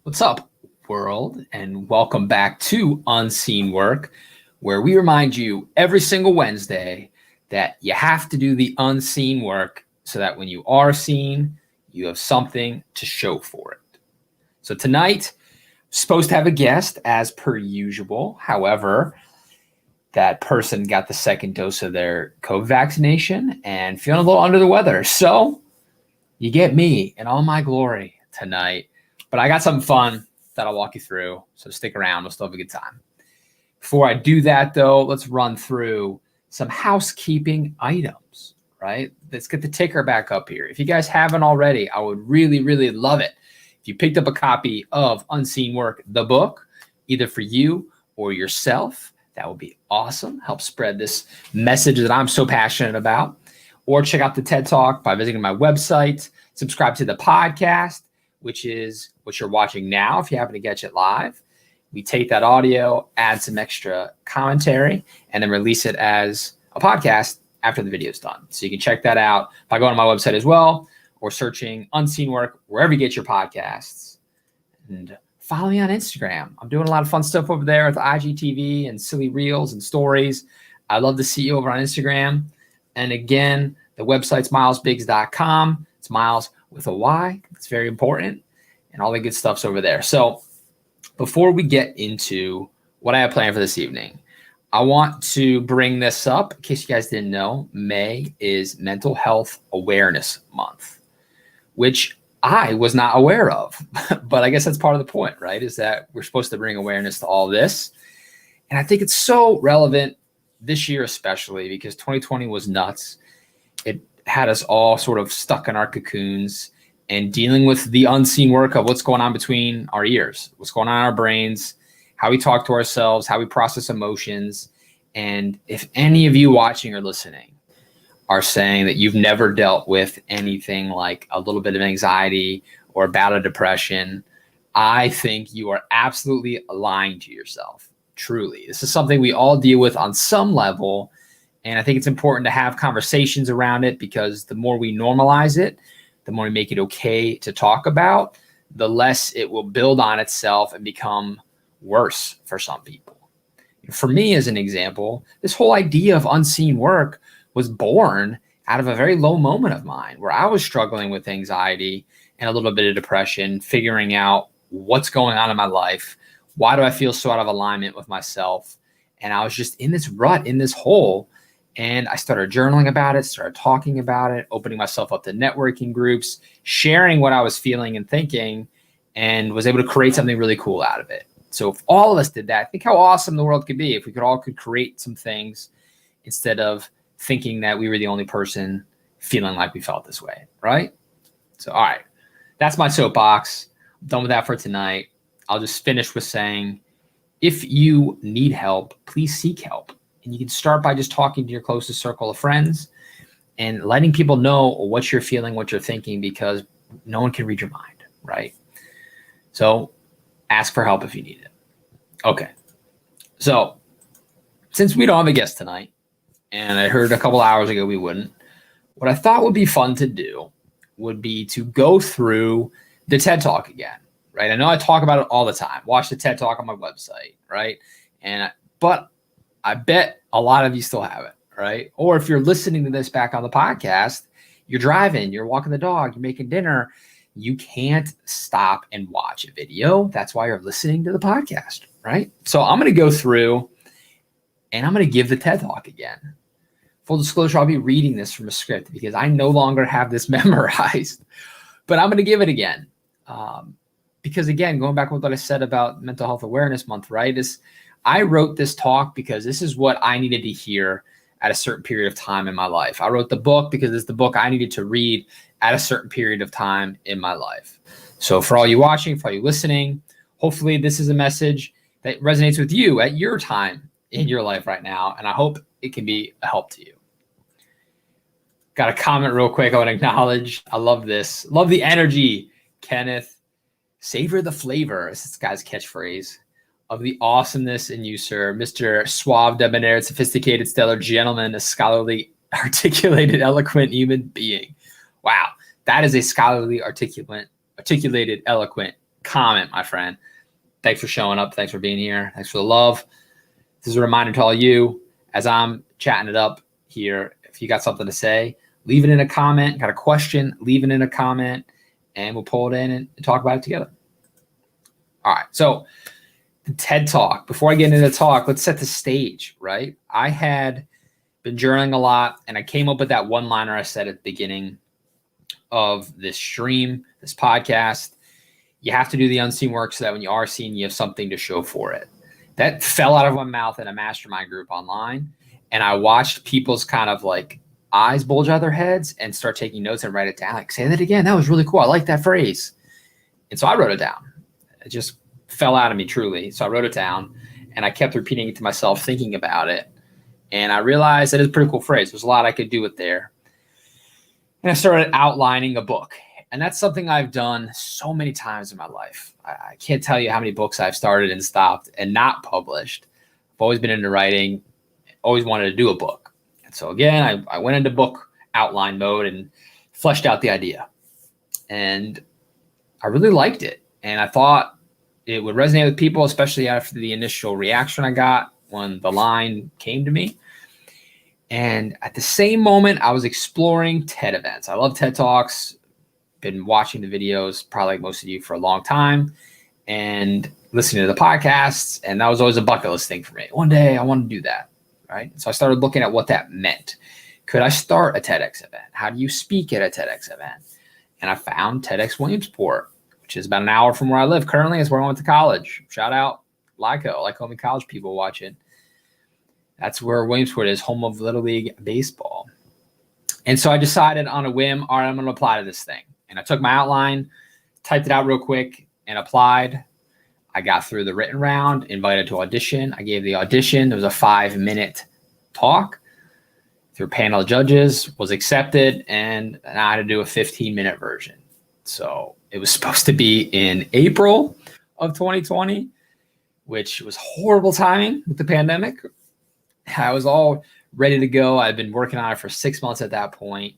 What's up, world? And welcome back to Unseen Work, where we remind you every single Wednesday that you have to do the unseen work so that when you are seen, you have something to show for it. So tonight, supposed to have a guest as per usual. However, that person got the second dose of their COVID vaccination and feeling a little under the weather. So you get me in all my glory tonight. But I got something fun that I'll walk you through. So stick around. We'll still have a good time. Before I do that, though, let's run through some housekeeping items, right? Let's get the ticker back up here. If you guys haven't already, I would really, really love it if you picked up a copy of Unseen Work, the book, either for you or yourself. That would be awesome. Help spread this message that I'm so passionate about. Or check out the TED Talk by visiting my website. Subscribe to the podcast, which is what you're watching now if you happen to catch it live. We take that audio, add some extra commentary, and then release it as a podcast after the video is done. So you can check that out by going to my website as well, or searching Unseen Work wherever you get your podcasts. And follow me on Instagram. I'm doing a lot of fun stuff over there with IGTV and silly reels and stories. I love to see you over on Instagram. And again, the website's mylesbiggs.com. It's Myles with a Y. It's very important. And all the good stuff's over there. So before we get into what I have planned for this evening, I want to bring this up. In case you guys didn't know, May is Mental Health Awareness Month, which I was not aware of. But I guess that's part of the point, right? Is that we're supposed to bring awareness to all this. And I think it's so relevant this year, especially because 2020 was nuts. It had us all sort of stuck in our cocoons and dealing with the unseen work of what's going on between our ears, what's going on in our brains, how we talk to ourselves, how we process emotions. And if any of you watching or listening are saying that you've never dealt with anything like a little bit of anxiety or a bout of depression, I think you are absolutely lying to yourself. Truly. This is something we all deal with on some level. And I think it's important to have conversations around it because the more we normalize it, the more we make it okay to talk about, the less it will build on itself and become worse for some people. For me, as an example, this whole idea of unseen work was born out of a very low moment of mine where I was struggling with anxiety and a little bit of depression, figuring out what's going on in my life. Why do I feel so out of alignment with myself? And I was just in this rut, in this hole. And I started journaling about it, started talking about it, opening myself up to networking groups, sharing what I was feeling and thinking, and was able to create something really cool out of it. So if all of us did that, think how awesome the world could be if we could create some things instead of thinking that we were the only person feeling like we felt this way, right? So, all right, that's my soapbox. I'm done with that for tonight. I'll just finish with saying, if you need help, please seek help. And you can start by just talking to your closest circle of friends and letting people know what you're feeling, what you're thinking, because no one can read your mind, right? So ask for help if you need it. Okay. So since we don't have a guest tonight, and I heard a couple hours ago we wouldn't, what I thought would be fun to do would be to go through the TED Talk again, right? I know I talk about it all the time. Watch the TED Talk on my website, right? But I bet a lot of you still have it, right? Or if you're listening to this back on the podcast, you're driving, you're walking the dog, you're making dinner, you can't stop and watch a video. That's why you're listening to the podcast, right? So I'm going to go through and I'm going to give the TED Talk again. Full disclosure, I'll be reading this from a script because I no longer have this memorized, but I'm going to give it again. Because again, going back with what I said about Mental Health Awareness Month, right, is I wrote this talk because this is what I needed to hear at a certain period of time in my life. I wrote the book because it's the book I needed to read at a certain period of time in my life. So for all you watching, for all you listening, hopefully this is a message that resonates with you at your time in your life right now. And I hope it can be a help to you. Got a comment real quick I want to acknowledge. I love this. Love the energy, Kenneth. Savor the flavor. It's this guy's catchphrase. Of the awesomeness in you, sir. Mr. Suave, debonair, sophisticated, stellar gentleman, a scholarly, articulated, eloquent human being. Wow. That is a scholarly, articulated, eloquent comment, my friend. Thanks for showing up. Thanks for being here. Thanks for the love. This is a reminder to all you, as I'm chatting it up here, if you got something to say, leave it in a comment. Got a question, leave it in a comment, and we'll pull it in and talk about it together. All right, so the TED Talk. Before I get into the talk, let's set the stage, right? I had been journaling a lot, and I came up with that one-liner I said at the beginning of this stream, this podcast. You have to do the unseen work so that when you are seen, you have something to show for it. That fell out of my mouth in a mastermind group online, and I watched people's kind of like eyes bulge out of their heads and start taking notes and write it down. Like, say that again. That was really cool. I like that phrase. And so I wrote it down. It just fell out of me truly. So I wrote it down, and I kept repeating it to myself, thinking about it. And I realized that it's a pretty cool phrase. There's a lot I could do with there. And I started outlining a book. And that's something I've done so many times in my life. I can't tell you how many books I've started and stopped and not published. I've always been into writing, always wanted to do a book. And so again, I went into book outline mode and fleshed out the idea. And I really liked it. And I thought it would resonate with people, especially after the initial reaction I got when the line came to me. And at the same moment, I was exploring TED events. I love TED Talks. Been watching the videos, probably like most of you, for a long time, and listening to the podcasts. And that was always a bucket list thing for me. One day I want to do that, right? So I started looking at what that meant. Could I start a TEDx event? How do you speak at a TEDx event? And I found TEDx Williamsport, which is about an hour from where I live. Currently, is where I went to college. Shout out Lycoming College people watching. That's where Williamsport is, home of Little League baseball. And so I decided on a whim, all right, I'm going to apply to this thing. And I took my outline, typed it out real quick, and applied. I got through the written round, invited to audition. I gave the audition. It was a 5-minute talk through a panel of judges, was accepted, and I had to do a 15-minute version. So it was supposed to be in April of 2020, which was horrible timing with the pandemic. I was all ready to go. I'd been working on it for 6 months at that point,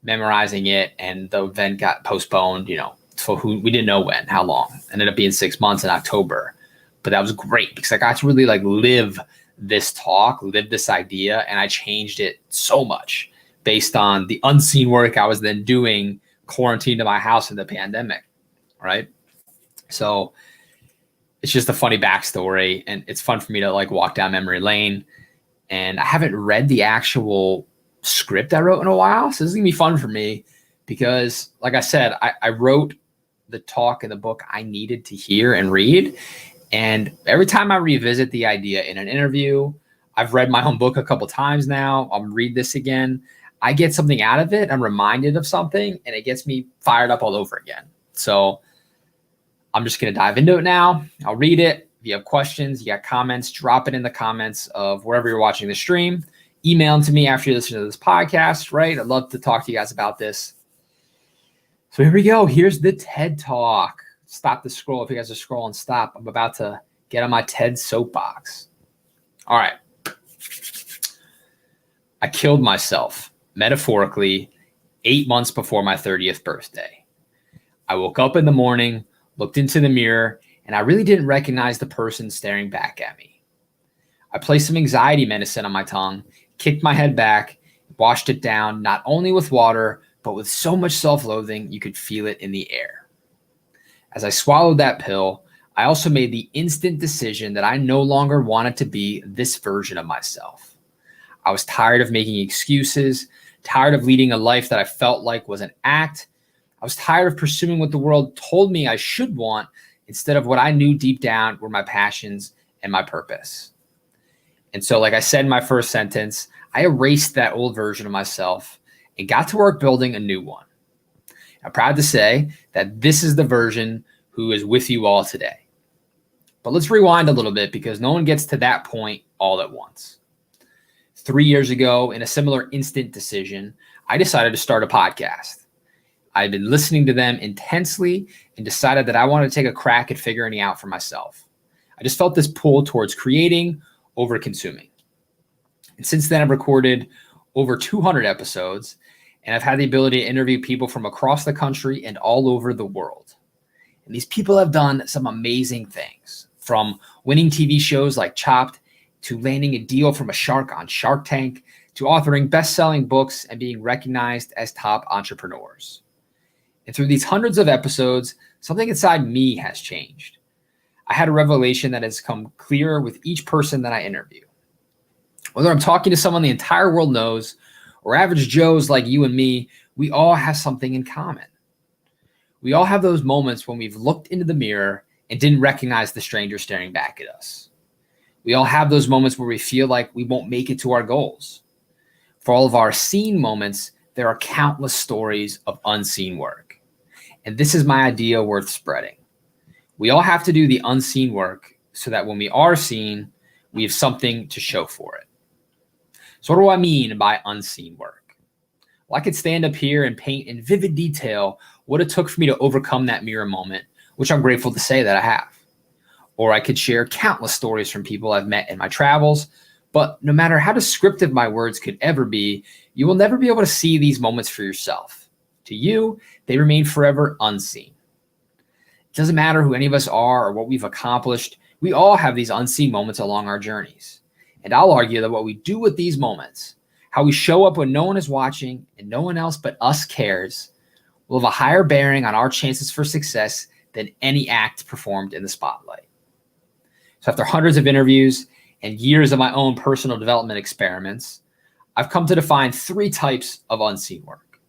memorizing it, and the event got postponed, so we didn't know when, how long. Ended up being 6 months in October. But that was great because I got to really live this talk, live this idea, and I changed it so much based on the unseen work I was then doing quarantined in my house in the pandemic, right? So it's just a funny backstory, and it's fun for me to walk down memory lane. And I haven't read the actual script I wrote in a while. So this is going to be fun for me because, like I said, I wrote the talk in the book I needed to hear and read. And every time I revisit the idea in an interview, I've read my own book a couple times now. I'll read this again. I get something out of it. I'm reminded of something, and it gets me fired up all over again. So I'm just going to dive into it now. I'll read it. If you have questions, you got comments, drop it in the comments of wherever you're watching the stream. Email them to me after you listen to this podcast, right? I'd love to talk to you guys about this. So here we go. Here's the TED Talk. Stop the scroll. If you guys are scrolling, stop. I'm about to get on my TED soapbox. All right. I killed myself, metaphorically, 8 months before my 30th birthday. I woke up in the morning, looked into the mirror, and I really didn't recognize the person staring back at me. I placed some anxiety medicine on my tongue, kicked my head back, washed it down, not only with water, but with so much self-loathing you could feel it in the air. As I swallowed that pill, I also made the instant decision that I no longer wanted to be this version of myself. I was tired of making excuses, tired of leading a life that I felt like was an act. I was tired of pursuing what the world told me I should want instead of what I knew deep down were my passions and my purpose. And so, like I said in my first sentence, I erased that old version of myself and got to work building a new one. I'm proud to say that this is the version who is with you all today. But let's rewind a little bit because no one gets to that point all at once. 3 years ago, in a similar instant decision, I decided to start a podcast. I'd been listening to them intensely and decided that I wanted to take a crack at figuring it out for myself. I just felt this pull towards creating over consuming. And since then, I've recorded over 200 episodes, and I've had the ability to interview people from across the country and all over the world. And these people have done some amazing things, from winning TV shows like Chopped, to landing a deal from a shark on Shark Tank, to authoring best-selling books and being recognized as top entrepreneurs. And through these hundreds of episodes, something inside me has changed. I had a revelation that has come clearer with each person that I interview. Whether I'm talking to someone the entire world knows, or average Joes like you and me, we all have something in common. We all have those moments when we've looked into the mirror and didn't recognize the stranger staring back at us. We all have those moments where we feel like we won't make it to our goals. For all of our seen moments, there are countless stories of unseen work. And this is my idea worth spreading. We all have to do the unseen work so that when we are seen, we have something to show for it. So what do I mean by unseen work? Well, I could stand up here and paint in vivid detail what it took for me to overcome that mirror moment, which I'm grateful to say that I have. Or I could share countless stories from people I've met in my travels, but no matter how descriptive my words could ever be, you will never be able to see these moments for yourself. To you, they remain forever unseen. It doesn't matter who any of us are or what we've accomplished, we all have these unseen moments along our journeys. And I'll argue that what we do with these moments, how we show up when no one is watching and no one else but us cares, will have a higher bearing on our chances for success than any act performed in the spotlight. So after hundreds of interviews and years of my own personal development experiments, I've come to define 3 types of unseen work: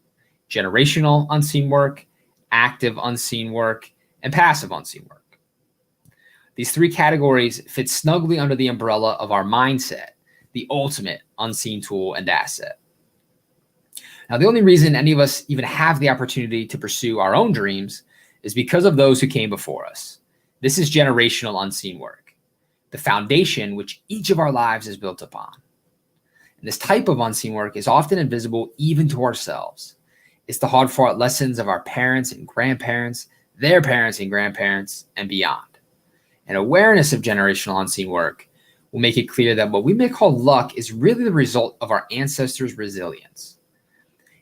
generational unseen work, active unseen work, and passive unseen work. These 3 categories fit snugly under the umbrella of our mindset, the ultimate unseen tool and asset. Now, the only reason any of us even have the opportunity to pursue our own dreams is because of those who came before us. This is generational unseen work, the foundation which each of our lives is built upon. And this type of unseen work is often invisible even to ourselves. It's the hard-fought lessons of our parents and grandparents, their parents and grandparents, and beyond. And awareness of generational unseen work will make it clear that what we may call luck is really the result of our ancestors' resilience.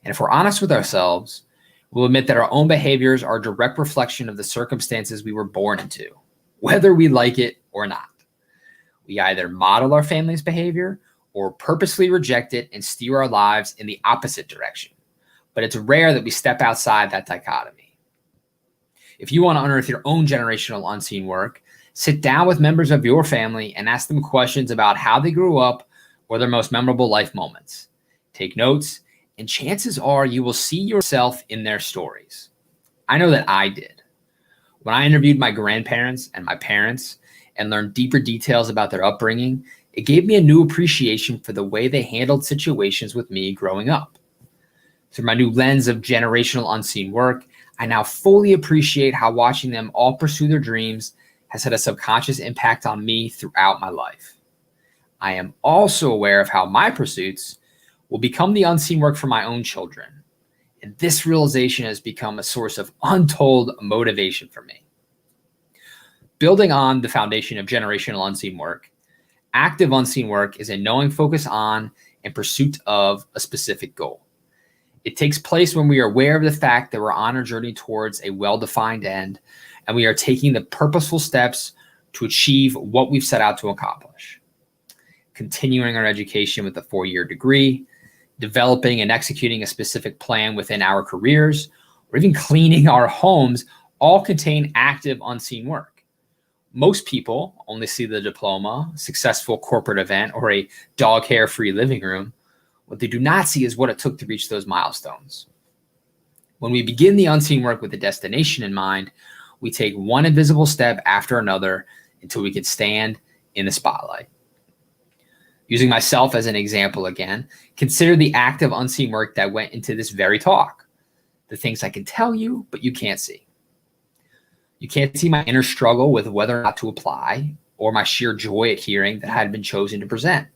And if we're honest with ourselves, we'll admit that our own behaviors are a direct reflection of the circumstances we were born into, whether we like it or not. We either model our family's behavior or purposely reject it and steer our lives in the opposite direction. But it's rare that we step outside that dichotomy. If you want to unearth your own generational unseen work, sit down with members of your family and ask them questions about how they grew up or their most memorable life moments. Take notes, and chances are you will see yourself in their stories. I know that I did. When I interviewed my grandparents and my parents and learned deeper details about their upbringing, it gave me a new appreciation for the way they handled situations with me growing up. Through my new lens of generational unseen work, I now fully appreciate how watching them all pursue their dreams has had a subconscious impact on me throughout my life. I am also aware of how my pursuits will become the unseen work for my own children. And this realization has become a source of untold motivation for me. Building on the foundation of generational unseen work, active unseen work is a knowing focus on and pursuit of a specific goal. It takes place when we are aware of the fact that we're on a journey towards a well-defined end, and we are taking the purposeful steps to achieve what we've set out to accomplish. Continuing our education with a 4-year degree, developing and executing a specific plan within our careers, or even cleaning our homes all contain active unseen work. Most people only see the diploma, successful corporate event, or a dog hair-free living room. What they do not see is what it took to reach those milestones. When we begin the unseen work with a destination in mind, we take one invisible step after another until we can stand in the spotlight. Using myself as an example again, consider the active unseen work that went into this very talk. The things I can tell you, but you can't see. You can't see my inner struggle with whether or not to apply, or my sheer joy at hearing that I had been chosen to present.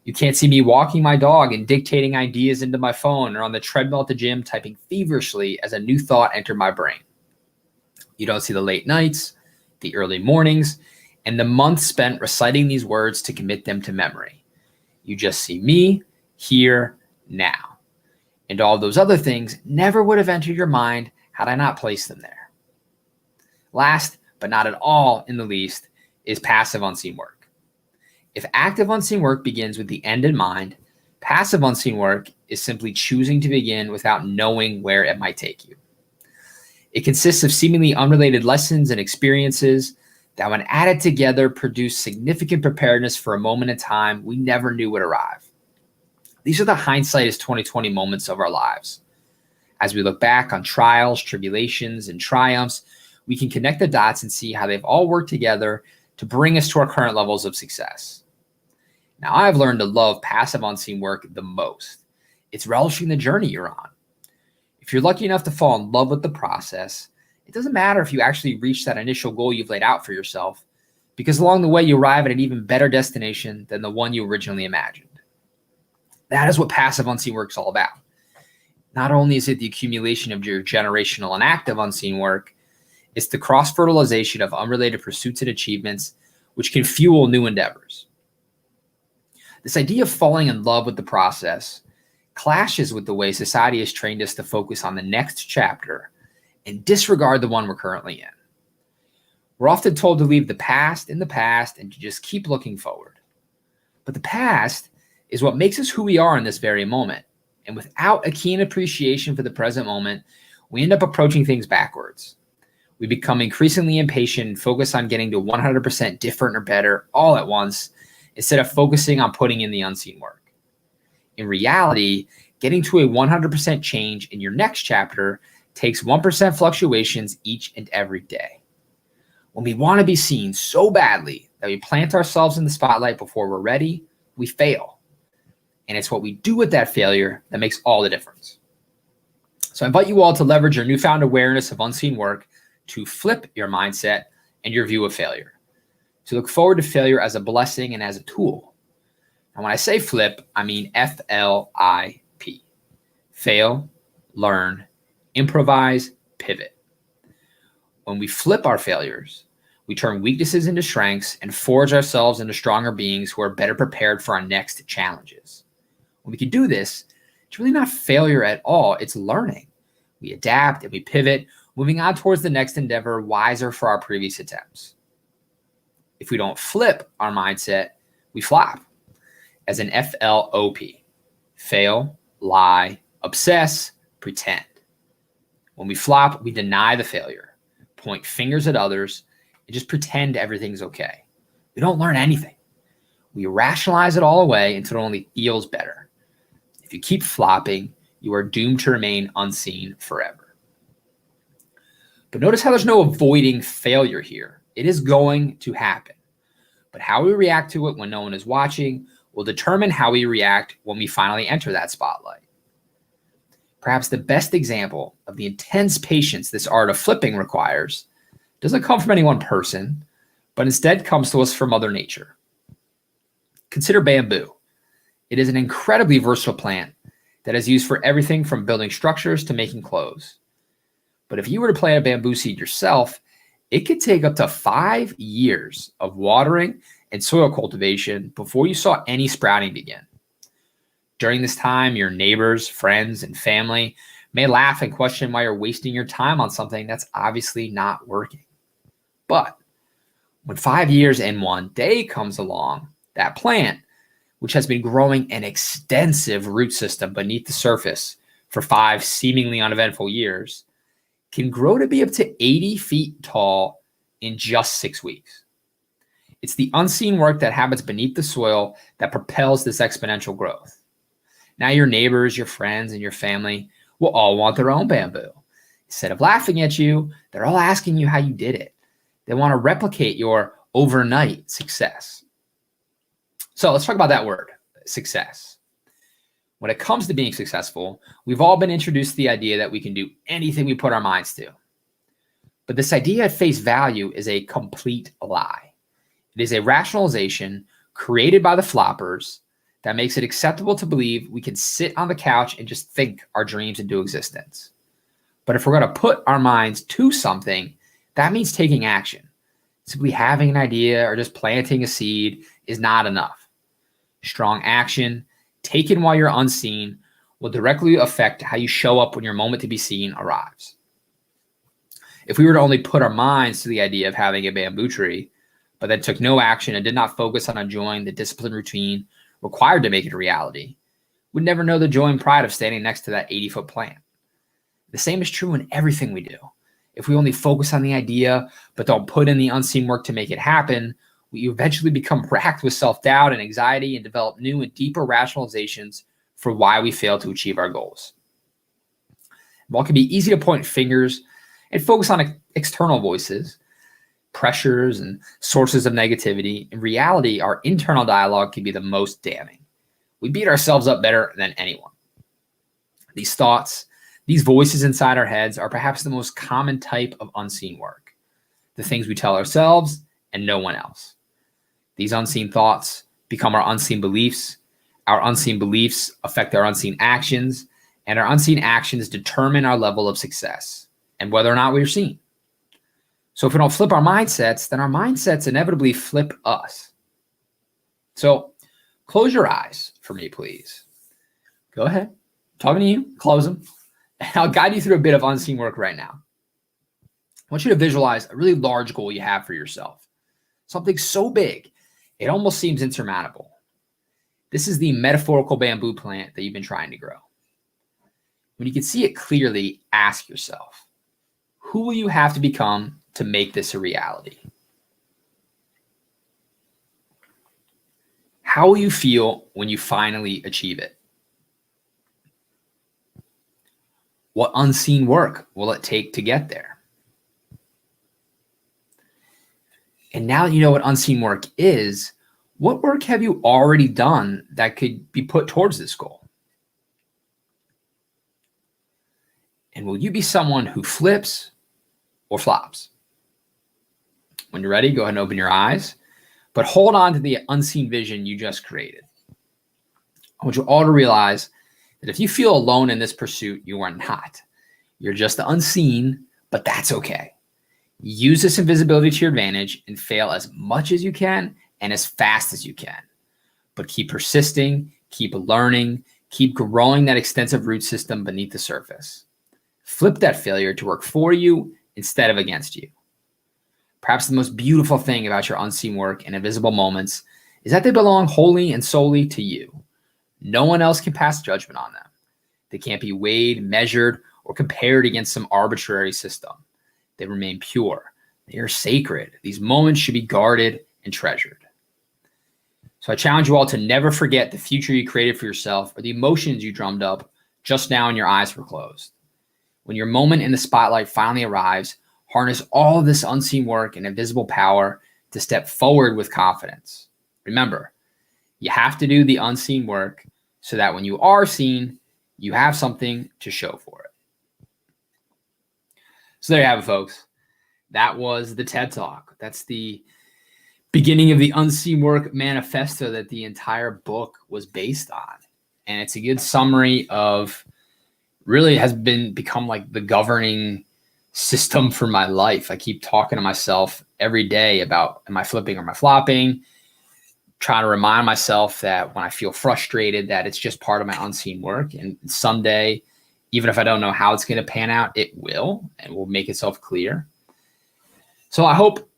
You can't see me walking my dog and dictating ideas into my phone, or on the treadmill at the gym typing feverishly as a new thought entered my brain. You don't see the late nights, the early mornings, and the months spent reciting these words to commit them to memory. You just see me, here, now. And all those other things never would have entered your mind had I not placed them there. Last, but not at all in the least, is passive unseen work. If active unseen work begins with the end in mind, passive unseen work is simply choosing to begin without knowing where it might take you. It consists of seemingly unrelated lessons and experiences that, when added together, produce significant preparedness for a moment in time we never knew would arrive. These are the hindsight is 2020 moments of our lives. As we look back on trials, tribulations, and triumphs, we can connect the dots and see how they've all worked together to bring us to our current levels of success. Now, I've learned to love passive unseen work the most. It's relishing the journey you're on. If you're lucky enough to fall in love with the process, it doesn't matter if you actually reach that initial goal you've laid out for yourself, because along the way you arrive at an even better destination than the one you originally imagined. That is what passive unseen work is all about. Not only is it the accumulation of your generational and active unseen work, it's the cross-fertilization of unrelated pursuits and achievements, which can fuel new endeavors. This idea of falling in love with the process clashes with the way society has trained us to focus on the next chapter and disregard the one we're currently in. We're often told to leave the past in the past and to just keep looking forward. But the past is what makes us who we are in this very moment. And without a keen appreciation for the present moment, we end up approaching things backwards. We become increasingly impatient and focus on getting to 100% different or better all at once, instead of focusing on putting in the unseen work. In reality, getting to a 100% change in your next chapter takes 1% fluctuations each and every day. When we want to be seen so badly that we plant ourselves in the spotlight before we're ready, we fail. And it's what we do with that failure that makes all the difference. So I invite you all to leverage your newfound awareness of unseen work to flip your mindset and your view of failure. To look forward to failure as a blessing and as a tool. And when I say flip, I mean FLIP. Fail, learn, improvise, pivot. When we flip our failures, we turn weaknesses into strengths and forge ourselves into stronger beings who are better prepared for our next challenges. When we can do this, it's really not failure at all, it's learning. We adapt and we pivot, moving on towards the next endeavor, wiser for our previous attempts. If we don't flip our mindset, we flop, as in FLOP. Fail, lie, obsess, pretend. When we flop, we deny the failure, point fingers at others, and just pretend everything's okay. We don't learn anything. We rationalize it all away until it only feels better. If you keep flopping, you are doomed to remain unseen forever. But notice how there's no avoiding failure here. It is going to happen. But how we react to it when no one is watching will determine how we react when we finally enter that spotlight. Perhaps the best example of the intense patience this art of flipping requires doesn't come from any one person, but instead comes to us from Mother Nature. Consider bamboo. It is an incredibly versatile plant that is used for everything from building structures to making clothes. But if you were to plant a bamboo seed yourself, it could take up to 5 years of watering and soil cultivation before you saw any sprouting begin. During this time, your neighbors, friends, and family may laugh and question why you're wasting your time on something that's obviously not working. But when 5 years and 1 day comes along, that plant, which has been growing an extensive root system beneath the surface for 5 seemingly uneventful years, can grow to be up to 80 feet tall in just 6 weeks. It's the unseen work that happens beneath the soil that propels this exponential growth. Now your neighbors, your friends, and your family will all want their own bamboo. Instead of laughing at you, they're all asking you how you did it. They want to replicate your overnight success. So let's talk about that word, success. When it comes to being successful, we've all been introduced to the idea that we can do anything we put our minds to. But this idea at face value is a complete lie. It is a rationalization created by the floppers that makes it acceptable to believe we can sit on the couch and just think our dreams into existence. But if we're going to put our minds to something, that means taking action. Simply having an idea or just planting a seed is not enough. Strong action, taken while you're unseen, will directly affect how you show up when your moment to be seen arrives. If we were to only put our minds to the idea of having a bamboo tree, but then took no action and did not focus on enjoying the disciplined routine required to make it a reality, we'd never know the joy and pride of standing next to that 80-foot plant. The same is true in everything we do. If we only focus on the idea, but don't put in the unseen work to make it happen, we eventually become racked with self-doubt and anxiety and develop new and deeper rationalizations for why we fail to achieve our goals. While it can be easy to point fingers and focus on external voices, pressures, and sources of negativity, in reality, our internal dialogue can be the most damning. We beat ourselves up better than anyone. These thoughts, these voices inside our heads are perhaps the most common type of unseen work, the things we tell ourselves and no one else. These unseen thoughts become our unseen beliefs. Our unseen beliefs affect our unseen actions, and our unseen actions determine our level of success and whether or not we're seen. So if we don't flip our mindsets, then our mindsets inevitably flip us. So close your eyes for me, please. Go ahead. I'm talking to you. Close them. And I'll guide you through a bit of unseen work right now. I want you to visualize a really large goal you have for yourself. Something so big, it almost seems insurmountable. This is the metaphorical bamboo plant that you've been trying to grow. When you can see it clearly, ask yourself, who will you have to become to make this a reality? How will you feel when you finally achieve it? What unseen work will it take to get there? And now that you know what unseen work is, what work have you already done that could be put towards this goal? And will you be someone who flips or flops? When you're ready, go ahead and open your eyes, but hold on to the unseen vision you just created. I want you all to realize that if you feel alone in this pursuit, you are not. You're just unseen, but that's okay. Use this invisibility to your advantage and fail as much as you can and as fast as you can. But keep persisting, keep learning, keep growing that extensive root system beneath the surface. Flip that failure to work for you instead of against you. Perhaps the most beautiful thing about your unseen work and invisible moments is that they belong wholly and solely to you. No one else can pass judgment on them. They can't be weighed, measured, or compared against some arbitrary system. They remain pure. They are sacred. These moments should be guarded and treasured. So I challenge you all to never forget the future you created for yourself or the emotions you drummed up just now when your eyes were closed. When your moment in the spotlight finally arrives, harness all of this unseen work and invisible power to step forward with confidence. Remember, you have to do the unseen work so that when you are seen, you have something to show for it. So there you have it, folks. That was the TED Talk. That's the beginning of the unseen work manifesto that the entire book was based on. And it's a good summary of really has become like the governing system for my life. I keep talking to myself every day about, am I flipping or am I flopping? Trying to remind myself that when I feel frustrated, that it's just part of my unseen work. And someday, even if I don't know how it's going to pan out, it will, and will make itself clear. So I hope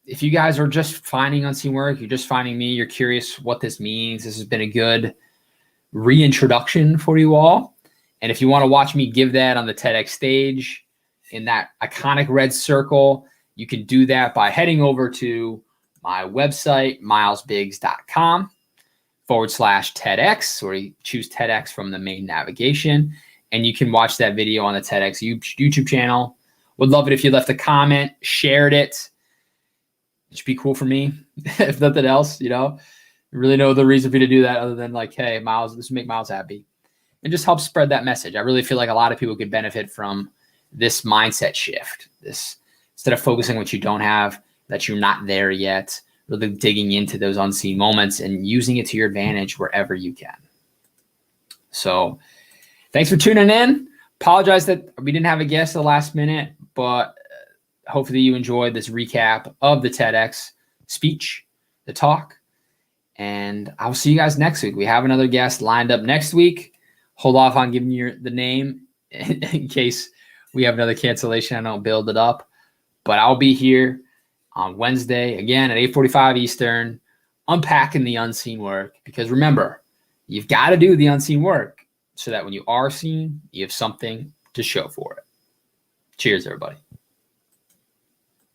if you guys are just finding unseen work, you're just finding me, you're curious what this means, this has been a good reintroduction for you all. And if you want to watch me give that on the TEDx stage in that iconic red circle, you can do that by heading over to my website, mylesbiggs.com/TEDx, or you choose TEDx from the main navigation. And you can watch that video on the TEDx YouTube channel. Would love it if you left a comment, shared it. It should be cool for me, if nothing else, really no other reason for you to do that other than like, hey, Myles, this will make Myles happy. And just help spread that message. I really feel like a lot of people could benefit from this mindset shift. This, instead of focusing on what you don't have, that you're not there yet, really digging into those unseen moments and using it to your advantage wherever you can. So thanks for tuning in. Apologize that we didn't have a guest at the last minute, but hopefully you enjoyed this recap of the TEDx speech, the talk, and I'll see you guys next week. We have another guest lined up next week. Hold off on giving you the name in case we have another cancellation. I don't build it up, But I'll be here on Wednesday again at 8:45 Eastern, unpacking the unseen work. Because remember, you've got to do the unseen work so that when you are seen, you have something to show for it. Cheers, everybody.